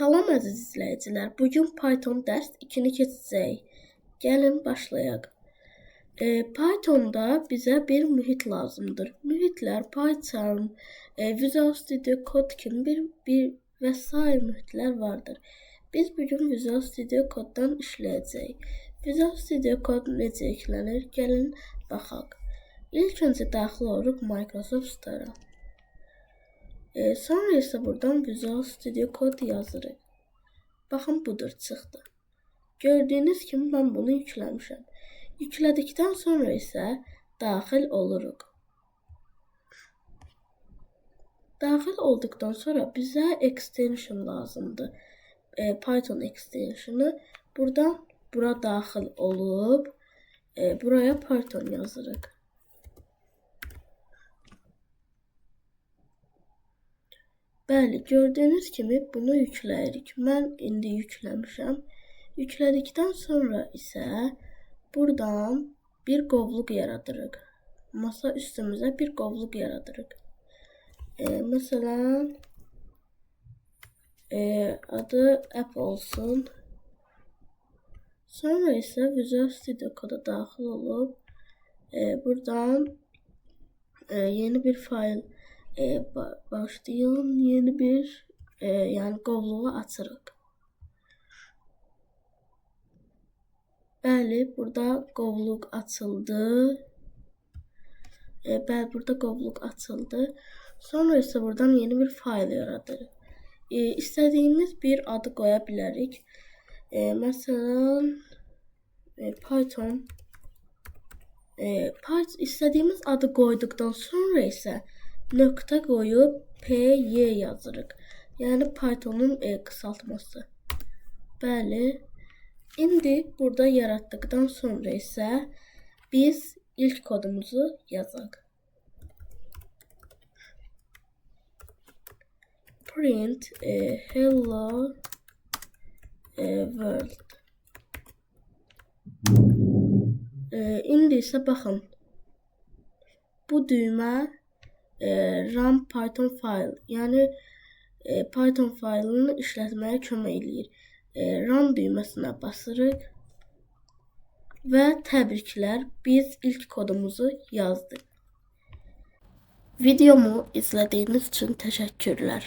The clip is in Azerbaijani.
Salam əziz izləyicilər. Bugün Python dərs 2-ni keçəcəyik. Gəlin başlayaq. Pythonda bizə bir mühit lazımdır. Mühitlər PyCharm, Visual Studio Code kimi bir və sair mühitlər vardır. Biz bugün Visual Studio Code'dan işləyəcəyik. Visual Studio Code necə yüklənir? Gəlin baxaq. İlk öncə daxil oluruq Microsoft Store-a. Sonra isə buradan Visual Studio Code yazırıq. Baxın, budur, çıxdı. Gördüyünüz kimi mən bunu yükləmişəm. Yüklədikdən sonra isə daxil oluruq. Daxil olduqdan sonra bizə extension lazımdır. Python extensionu. Buradan bura daxil olub, buraya Python yazırıq. Bəli, gördüyünüz kimi bunu yükləyirik. Mən indi yükləmişəm. Yüklədikdən sonra isə buradan bir qovluq yaradırıq. Masa üstümüzə bir qovluq yaradırıq. Məsələn, adı app olsun. Sonra isə Visual Studio Code'a daxil olub, buradan yeni bir fayl başlayalım, yeni bir qovluğu açırıq. Bəli, burada qovluq açıldı. Burada qovluq açıldı. Sonra isə buradan yeni bir fayl yaradırıq. İstədiyimiz bir adı qoya bilərik. Məsələn, Python. İstədiyimiz adı qoyduqdan sonra isə nöqtə qoyub py yazırıq. Yəni Python'un qısaltması. Bəli. İndi burada yaratdıqdan sonra isə biz ilk kodumuzu yazaq. Print hello world. İndi isə baxın. Bu düymə run Python file, yəni Python faylını işlətməyə kömək eləyir. Run düyməsinə basırıq və təbriklər, biz ilk kodumuzu yazdıq. Videomu izlədiyiniz üçün təşəkkürlər.